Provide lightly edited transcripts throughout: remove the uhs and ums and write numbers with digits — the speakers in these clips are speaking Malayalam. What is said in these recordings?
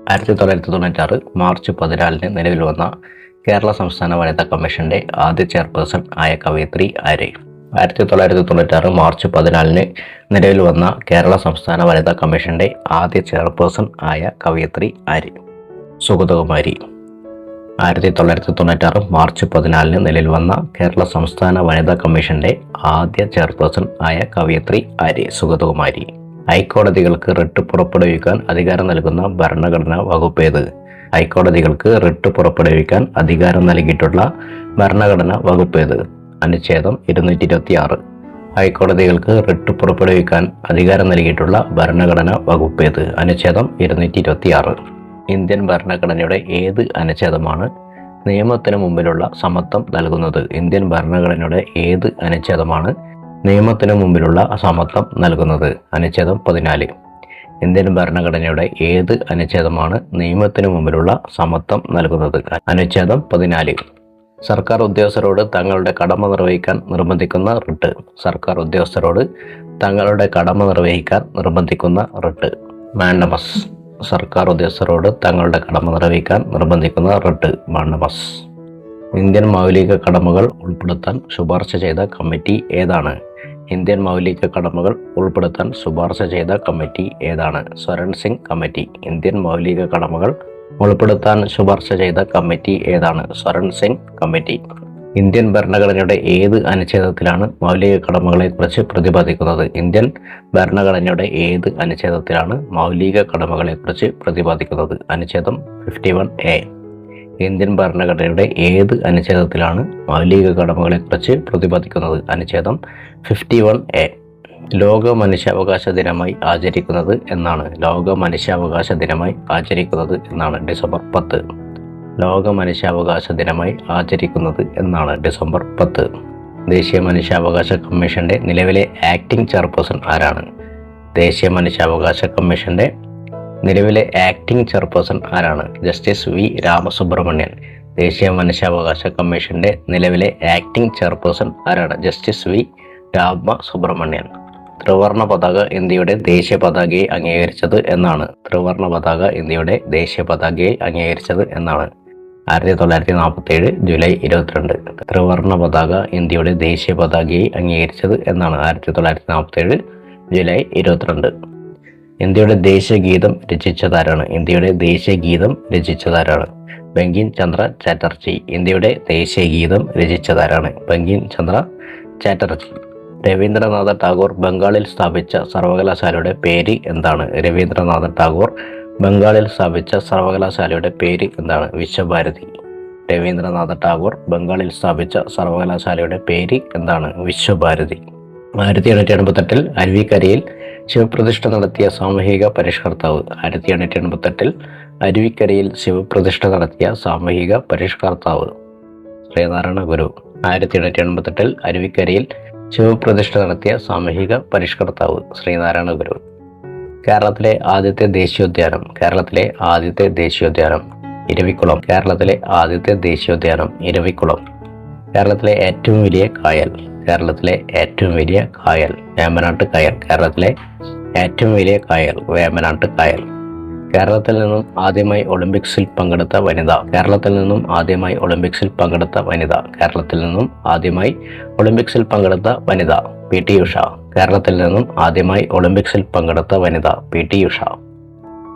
1996 മാർച്ച് 14 നിലവിൽ വന്ന കേരള സംസ്ഥാന വനിതാ കമ്മീഷന്റെ ആദ്യ ചെയർപേഴ്സൺ ആയ കവയിത്രി ആര്? 1996 മാർച്ച് 14 നിലവിൽ വന്ന കേരള സംസ്ഥാന വനിതാ കമ്മീഷന്റെ ആദ്യ ചെയർപേഴ്സൺ ആയ കവയിത്രി ആര്? സുഗതകുമാരി. 1996 മാർച്ച് 14 നിലവിൽ വന്ന കേരള സംസ്ഥാന വനിതാ കമ്മീഷന്റെ ആദ്യ ചെയർപേഴ്സൺ ആയ കവയിത്രി ആര്? സുഗതകുമാരി. ഹൈക്കോടതികൾക്ക് റിട്ട് പുറപ്പെടുവിക്കാൻ അധികാരം നൽകുന്ന ഭരണഘടനാ വകുപ്പ് ഏത്? ഹൈക്കോടതികൾക്ക് റിട്ട് പുറപ്പെടുവിക്കാൻ അധികാരം നൽകിയിട്ടുള്ള ഭരണഘടനാ വകുപ്പ് ഏത്? അനുച്ഛേദം 226. ഹൈക്കോടതികൾക്ക് റിട്ട് പുറപ്പെടുവിക്കാൻ അധികാരം നൽകിയിട്ടുള്ള ഭരണഘടനാ വകുപ്പ് ഏത്? അനുച്ഛേദം 226. ഇന്ത്യൻ ഭരണഘടനയുടെ ഏത് അനുച്ഛേദമാണ് നിയമത്തിന് മുമ്പിലുള്ള സമത്വം നൽകുന്നത്? ഇന്ത്യൻ ഭരണഘടനയുടെ ഏത് അനുച്ഛേദമാണ് നിയമത്തിന് മുമ്പിലുള്ള സമത്വം നൽകുന്നത്? അനുച്ഛേദം 14. ഇന്ത്യൻ ഭരണഘടനയുടെ ഏത് അനുച്ഛേദമാണ് നിയമത്തിന് മുമ്പിലുള്ള സമത്വം നൽകുന്നത്? അനുച്ഛേദം 14. സർക്കാർ ഉദ്യോഗസ്ഥരോട് തങ്ങളുടെ കടമ നിർവഹിക്കാൻ നിർബന്ധിക്കുന്ന റിട്ട്. സർക്കാർ ഉദ്യോഗസ്ഥരോട് തങ്ങളുടെ കടമ നിർവഹിക്കാൻ നിർബന്ധിക്കുന്ന റിട്ട്. മാൻഡമസ്. സർക്കാർ ഉദ്യോഗസ്ഥരോട് തങ്ങളുടെ കടമ നിർവഹിക്കാൻ നിർബന്ധിക്കുന്ന റിട്ട്. മാൻഡമസ്. ഇന്ത്യൻ മൗലിക കടമകൾ ഉൾപ്പെടുത്താൻ ശുപാർശ ചെയ്ത കമ്മിറ്റി ഏതാണ്? ഇന്ത്യൻ മൗലിക കടമകൾ ഉൾപ്പെടുത്താൻ ശുപാർശ ചെയ്ത കമ്മിറ്റി ഏതാണ്? സ്വരൺ സിംഗ് കമ്മിറ്റി. ഇന്ത്യൻ മൗലിക കടമകൾ ഉൾപ്പെടുത്താൻ ശുപാർശ ചെയ്ത കമ്മിറ്റി ഏതാണ്? സ്വരൺ സിംഗ് കമ്മിറ്റി. ഇന്ത്യൻ ഭരണഘടനയുടെ ഏത് അനുച്ഛേദത്തിലാണ് മൗലിക കടമകളെക്കുറിച്ച് പ്രതിപാദിക്കുന്നത്? ഇന്ത്യൻ ഭരണഘടനയുടെ ഏത് അനുച്ഛേദത്തിലാണ് മൗലിക കടമകളെക്കുറിച്ച് പ്രതിപാദിക്കുന്നത്? അനുച്ഛേദം 51A. ഇന്ത്യൻ ഭരണഘടനയുടെ ഏത് അനുച്ഛേദത്തിലാണ് മൗലിക കടമകളെക്കുറിച്ച് പ്രതിപാദിക്കുന്നത്? അനുച്ഛേദം 51A. ലോക മനുഷ്യാവകാശ ദിനമായി ആചരിക്കുന്നത് എന്നാണ്? ലോക മനുഷ്യാവകാശ ദിനമായി ആചരിക്കുന്നത് എന്നാണ്? ഡിസംബർ 10. ലോക മനുഷ്യാവകാശ ദിനമായി ആചരിക്കുന്നത് എന്നാണ്? ഡിസംബർ 10. ദേശീയ മനുഷ്യാവകാശ കമ്മീഷന്റെ നിലവിലെ ആക്ടിംഗ് ചെയർപേഴ്സൺ ആരാണ്? ദേശീയ മനുഷ്യാവകാശ കമ്മീഷന്റെ നിലവിലെ ആക്ടിംഗ് ചെയർപേഴ്സൺ ആരാണ്? Justice V Ramasubramanian. ദേശീയ മനുഷ്യാവകാശ കമ്മീഷന്റെ നിലവിലെ ആക്ടിംഗ് ചെയർപേഴ്സൺ ആരാണ്? Justice V Ramasubramanian. ത്രിവർണ പതാക ഇന്ത്യയുടെ ദേശീയ പതാകയെ അംഗീകരിച്ചത് എന്നാണ്? ത്രിവർണ പതാക ഇന്ത്യയുടെ ദേശീയ പതാകയെ അംഗീകരിച്ചത് എന്നാണ്? 1947 ജൂലൈ 22. ത്രിവർണ പതാക ഇന്ത്യയുടെ ദേശീയ പതാകയെ അംഗീകരിച്ചത് എന്നാണ്? 1947 ജൂലൈ 22. ഇന്ത്യയുടെ ദേശീയ ഗീതം രചിച്ചതാരാണ്? ഇന്ത്യയുടെ ദേശീയ ഗീതം രചിച്ചതാരാണ്? ബങ്കിം ചന്ദ്ര ചാറ്റർജി. ഇന്ത്യയുടെ ദേശീയ ഗീതം രചിച്ചതാരാണ്? ബങ്കിം ചന്ദ്ര ചാറ്റർജി. രവീന്ദ്രനാഥ ടാഗോർ ബംഗാളിൽ സ്ഥാപിച്ച സർവകലാശാലയുടെ പേര് എന്താണ്? രവീന്ദ്രനാഥ ടാഗോർ ബംഗാളിൽ സ്ഥാപിച്ച സർവകലാശാലയുടെ പേര് എന്താണ്? വിശ്വഭാരതി. രവീന്ദ്രനാഥ ടാഗോർ ബംഗാളിൽ സ്ഥാപിച്ച സർവകലാശാലയുടെ പേര് എന്താണ്? വിശ്വഭാരതി. 1888 അരുവിക്കരയിൽ ശിവപ്രതിഷ്ഠ നടത്തിയ സാമൂഹിക പരിഷ്കർത്താവ്. 1888 അരുവിക്കരയിൽ ശിവപ്രതിഷ്ഠ നടത്തിയ സാമൂഹിക പരിഷ്കർത്താവ് ശ്രീനാരായണ ഗുരു. 1888 അരുവിക്കരയിൽ ശിവപ്രതിഷ്ഠ നടത്തിയ സാമൂഹിക പരിഷ്കർത്താവ് ശ്രീനാരായണ ഗുരു. കേരളത്തിലെ ആദ്യത്തെ ദേശീയോദ്യാനം. കേരളത്തിലെ ആദ്യത്തെ ദേശീയോദ്യാനം ഇരവിക്കുളം. കേരളത്തിലെ ആദ്യത്തെ ദേശീയോദ്യാനം ഇരവിക്കുളം. കേരളത്തിലെ ഏറ്റവും വലിയ കായൽ. കേരളത്തിലെ ഏറ്റവും വലിയ കായൽ വേമ്പനാട്ട് കായൽ. കേരളത്തിലെ ഏറ്റവും വലിയ കായൽ വേമ്പനാട്ട് കായൽ. കേരളത്തിൽ നിന്നും ആദ്യമായി ഒളിമ്പിക്സിൽ പങ്കെടുത്ത വനിത. കേരളത്തിൽ നിന്നും ആദ്യമായി ഒളിമ്പിക്സിൽ പങ്കെടുത്ത വനിത. കേരളത്തിൽ നിന്നും ആദ്യമായി ഒളിമ്പിക്സിൽ പങ്കെടുത്ത വനിത PT ഉഷ. കേരളത്തിൽ നിന്നും ആദ്യമായി ഒളിമ്പിക്സിൽ പങ്കെടുത്ത വനിത PT ഉഷ.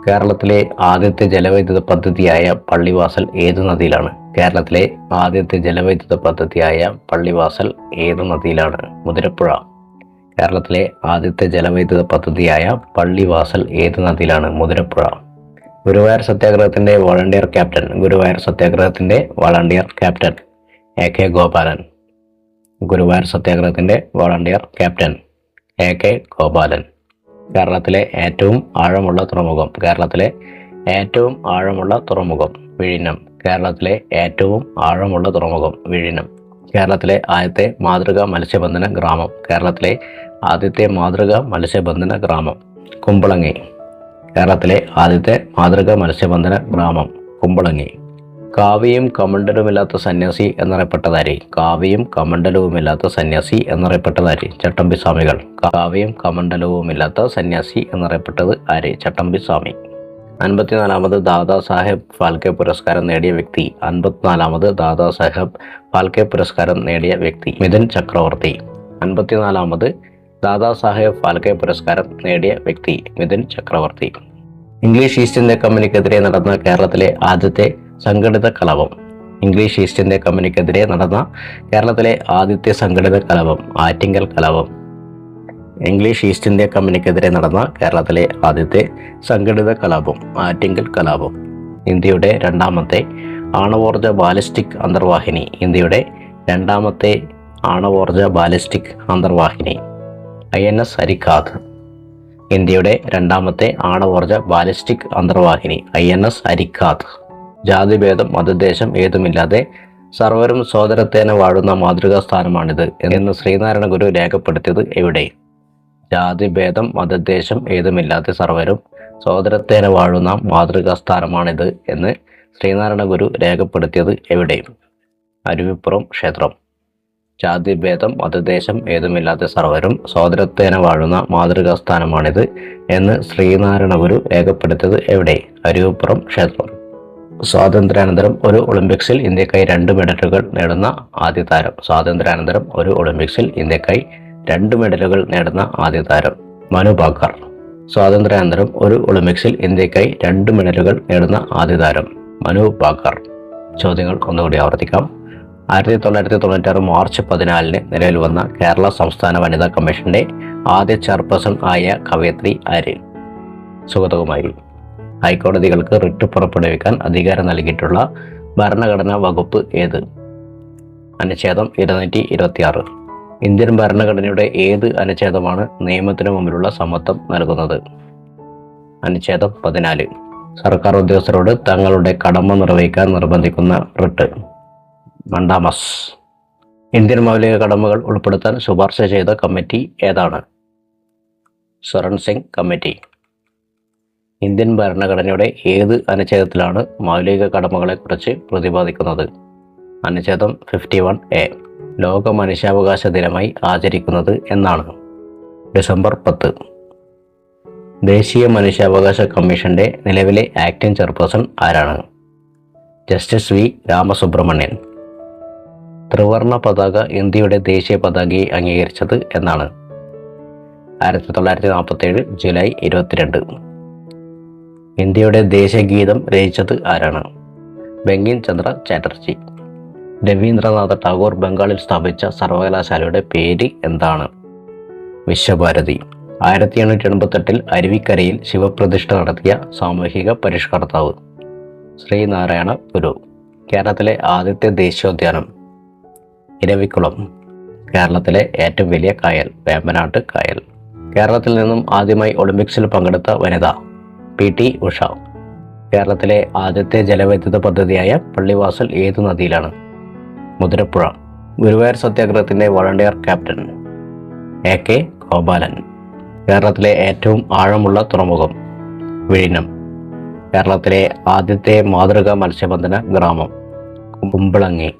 കേരളത്തിലെ ആദ്യത്തെ ജലവൈദ്യുത പദ്ധതിയായ പള്ളിവാസൽ ഏത് നദിയിലാണ്? കേരളത്തിലെ ആദ്യത്തെ ജലവൈദ്യുത പദ്ധതിയായ പള്ളിവാസൽ ഏത് നദിയിലാണ്? മുതിരപ്പുഴ. കേരളത്തിലെ ആദ്യത്തെ ജലവൈദ്യുത പദ്ധതിയായ പള്ളിവാസൽ ഏത് നദിയിലാണ്? മുതിരപ്പുഴ. ഗുരുവായൂർ സത്യാഗ്രഹത്തിന്റെ വോളണ്ടിയർ ക്യാപ്റ്റൻ. ഗുരുവായൂർ സത്യാഗ്രഹത്തിന്റെ volunteer captain AK Gopalan. Guruvayur സത്യാഗ്രഹത്തിന്റെ വോളണ്ടിയർ ക്യാപ്റ്റൻ AK ഗോപാലൻ. കേരളത്തിലെ ഏറ്റവും ആഴമുള്ള തുറമുഖം. കേരളത്തിലെ ഏറ്റവും ആഴമുള്ള തുറമുഖം വിഴിഞ്ഞം. കേരളത്തിലെ ഏറ്റവും ആഴമുള്ള തുറമുഖം വിഴിഞ്ഞം. കേരളത്തിലെ ആദ്യത്തെ മാതൃകാ മത്സ്യബന്ധന ഗ്രാമം. കേരളത്തിലെ ആദ്യത്തെ മാതൃകാ മത്സ്യബന്ധന ഗ്രാമം കുമ്പളങ്ങി. കേരളത്തിലെ ആദ്യത്തെ മാതൃകാ മത്സ്യബന്ധന ഗ്രാമം കുമ്പളങ്ങി. കാവ്യയും കമണ്ഡലുമില്ലാത്ത സന്യാസി എന്നറിയപ്പെട്ടതാര്? കാവ്യയും കമണ്ഡലവുമില്ലാത്ത സന്യാസി എന്നറിയപ്പെട്ടതാര്? ചട്ടമ്പി സ്വാമികൾ. കാവ്യയും കമണ്ഡലവുമില്ലാത്ത സന്യാസി എന്നറിയപ്പെട്ടത് ആര്? ചട്ടമ്പി സ്വാമി. 54-ാമത് ദാദാ സാഹേബ് ഫാൽക്കെ പുരസ്കാരം നേടിയ വ്യക്തി. 54-ാമത് ദാദാ സാഹേബ് ഫാൽക്കെ പുരസ്കാരം നേടിയ വ്യക്തി മിഥുൻ ചക്രവർത്തി. 54-ാമത് ദാദാ സാഹേബ് ഫാൽക്കെ പുരസ്കാരം നേടിയ വ്യക്തി മിഥുൻ ചക്രവർത്തി. ഇംഗ്ലീഷ് ഈസ്റ്റ് ഇന്ത്യ കമ്പനിക്കെതിരെ നടന്ന കേരളത്തിലെ ആദ്യത്തെ സംഘടിത കലാപം. ഇംഗ്ലീഷ് ഈസ്റ്റ് ഇന്ത്യ കമ്പനിക്കെതിരെ നടന്ന കേരളത്തിലെ ആദ്യത്തെ സംഘടിത കലാപം ആറ്റിങ്ങൽ കലാപം. ഇംഗ്ലീഷ് ഈസ്റ്റ് ഇന്ത്യ കമ്പനിക്കെതിരെ നടന്ന കേരളത്തിലെ ആദ്യത്തെ സംഘടിത കലാപം ആറ്റിങ്ങൽ കലാപം. ഇന്ത്യയുടെ രണ്ടാമത്തെ ആണവോർജ ബാലിസ്റ്റിക് അന്തർവാഹിനി. ഇന്ത്യയുടെ രണ്ടാമത്തെ ആണവോർജ ബാലിസ്റ്റിക് അന്തർവാഹിനി INS ഹരിക്കാത്. ഇന്ത്യയുടെ രണ്ടാമത്തെ ആണവോർജ ബാലിസ്റ്റിക് അന്തർവാഹിനി INS ഹരിക്കാത്. ജാതിഭേദം മതദേശം ഏതുമില്ലാതെ സർവരും സോദരത്തേന വാഴുന്ന മാതൃകാ സ്ഥാനമാണിത് എന്ന് ശ്രീനാരായണ ഗുരു രേഖപ്പെടുത്തിയത് എവിടെ? ജാതിഭേദം മതദേശം ഏതുമില്ലാതെ സർവരും സോദരത്തേന വാഴുന്ന മാതൃകാ സ്ഥാനമാണിത് എന്ന് ശ്രീനാരായണ ഗുരു രേഖപ്പെടുത്തിയത് എവിടെ? അരുവിപ്പുറം ക്ഷേത്രം. ജാതിഭേദം മതദേശം ഏതുമില്ലാതെ സർവരും സോദരത്തേന വാഴുന്ന മാതൃകാ സ്ഥാനമാണിത് എന്ന് ശ്രീനാരായണ ഗുരു രേഖപ്പെടുത്തിയത് എവിടെ? അരുവിപ്പുറം ക്ഷേത്രം. സ്വാതന്ത്ര്യാനന്തരം ഒരു ഒളിമ്പിക്സിൽ ഇന്ത്യക്കായി 2 മെഡലുകൾ നേടുന്ന ആദ്യ താരം. സ്വാതന്ത്ര്യാനന്തരം ഒരു ഒളിമ്പിക്സിൽ ഇന്ത്യക്കായി 2 മെഡലുകൾ നേടുന്ന ആദ്യ താരം മനു ഭാക്കർ. സ്വാതന്ത്ര്യാനന്തരം ഒരു ഒളിമ്പിക്സിൽ ഇന്ത്യക്കായി 2 മെഡലുകൾ നേടുന്ന ആദ്യ താരം മനു ഭാക്കർ. ചോദ്യങ്ങൾ ഒന്നുകൂടി ആവർത്തിക്കാം. 1996 മാർച്ച് 14 നിലവിൽ വന്ന കേരള സംസ്ഥാന വനിതാ കമ്മീഷന്റെ ആദ്യ ചെയർപേഴ്സൺ ആയ കവയത്രി ആര്? സുഗതകുമാരി. ഹൈക്കോടതികൾക്ക് റിട്ട് പുറപ്പെടുവിക്കാൻ അധികാരം നൽകിയിട്ടുള്ള ഭരണഘടനാ വകുപ്പ് ഏത്? അനുച്ഛേദം 226. ഇന്ത്യൻ ഭരണഘടനയുടെ ഏത് അനുച്ഛേദമാണ് നിയമത്തിനു മുമ്പിലുള്ള സമത്വം നൽകുന്നത്? അനുച്ഛേദം 14. സർക്കാർ ഉദ്യോഗസ്ഥരോട് തങ്ങളുടെ കടമ നിർവഹിക്കാൻ നിർബന്ധിക്കുന്ന റിട്ട്? മണ്ടാമസ്. ഇന്ത്യൻ മൗലിക കടമകൾ ഉൾപ്പെടുത്താൻ ശുപാർശ ചെയ്ത കമ്മിറ്റി ഏതാണ്? സ്വരൺ സിംഗ് കമ്മിറ്റി. ഇന്ത്യൻ ഭരണഘടനയുടെ ഏത് അനുച്ഛേദത്തിലാണ് മൗലിക കടമകളെക്കുറിച്ച് പ്രതിപാദിക്കുന്നത്? അനുച്ഛേദം 51A. ലോക മനുഷ്യാവകാശ ദിനമായി ആചരിക്കുന്നത് എന്നാണ്? ഡിസംബർ 10. ദേശീയ മനുഷ്യാവകാശ കമ്മീഷന്റെ നിലവിലെ ആക്ടിംഗ് ചെയർപേഴ്സൺ ആരാണ്? Justice V. രാമസുബ്രഹ്മണ്യൻ. ത്രിവർണ പതാക ഇന്ത്യയുടെ ദേശീയ പതാകയെ അംഗീകരിച്ചത് എന്നാണ്? 1947 ജൂലൈ 22. ഇന്ത്യയുടെ ദേശീയഗീതം രചിച്ചത് ആരാണ്? ബങ്കിം ചന്ദ്ര ചാറ്റർജി. രവീന്ദ്രനാഥ ടാഗോർ ബംഗാളിൽ സ്ഥാപിച്ച സർവകലാശാലയുടെ പേര് എന്താണ്? വിശ്വഭാരതി. 1888 അരുവിക്കരയിൽ ശിവപ്രതിഷ്ഠ നടത്തിയ സാമൂഹിക പരിഷ്കർത്താവ്? ശ്രീനാരായണ ഗുരു. കേരളത്തിലെ ആദ്യത്തെ ദേശീയോദ്യാനം? ഇരവിക്കുളം. കേരളത്തിലെ ഏറ്റവും വലിയ കായൽ? വേമ്പനാട്ട് കായൽ. കേരളത്തിൽ നിന്നും ആദ്യമായി ഒളിമ്പിക്സിൽ പങ്കെടുത്ത വനിത? PT ഉഷ. കേരളത്തിലെ ആദ്യത്തെ ജലവൈദ്യുത പദ്ധതിയായ പള്ളിവാസൽ ഏതു നദിയിലാണ്? മുതിരപ്പുഴ. ഗുരുവായൂർ സത്യാഗ്രഹത്തിന്റെ വളണ്ടിയർ ക്യാപ്റ്റൻ? AK ഗോപാലൻ. കേരളത്തിലെ ഏറ്റവും ആഴമുള്ള തുറമുഖം? വിഴിഞ്ഞം. കേരളത്തിലെ ആദ്യത്തെ മാതൃകാ മത്സ്യബന്ധന ഗ്രാമം? കുമ്പളങ്ങി.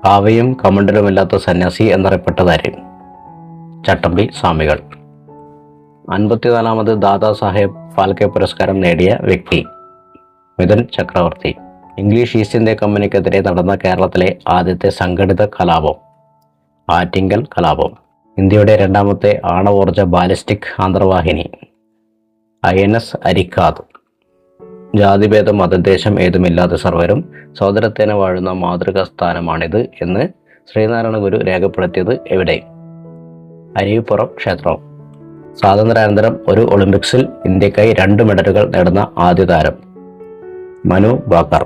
കാവയും കമണ്ടലുമില്ലാത്ത സന്യാസി എന്നറിയപ്പെട്ടതാര്? ചട്ടമ്പി സ്വാമികൾ. 54-ാമത് ദാദാ സാഹേബ് ഫാൽക്കെ പുരസ്കാരം നേടിയ വ്യക്തി? മിഥുൻ ചക്രവർത്തി. ഇംഗ്ലീഷ് ഈസ്റ്റ് ഇന്ത്യ കമ്പനിക്കെതിരെ നടന്ന കേരളത്തിലെ ആദ്യത്തെ സംഘടിത കലാപം? ആറ്റിങ്ങൽ കലാപം. ഇന്ത്യയുടെ രണ്ടാമത്തെ ആണവോർജ ബാലിസ്റ്റിക് അന്തർവാഹിനി? INS ഹരിക്കാത്. ജാതിഭേദം മതദേശം ഏതുമില്ലാതെ സർവരും സോദരത്തേന വാഴുന്ന മാതൃകാ സ്ഥാനമാണിത് എന്ന് ശ്രീനാരായണ ഗുരു രേഖപ്പെടുത്തിയത് എവിടെ? അരുവിപ്പുറം ക്ഷേത്രം. സ്വാതന്ത്ര്യാനന്തരം ഒരു ഒളിമ്പിക്സിൽ ഇന്ത്യക്കായി 2 മെഡലുകൾ നേടുന്ന ആദ്യ താരം? മനു ഭാക്കർ.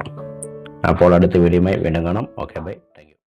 അപ്പോൾ അടുത്ത വീഡിയോയുമായി വീണ്ടും കാണാം. Okay bye. Thank you.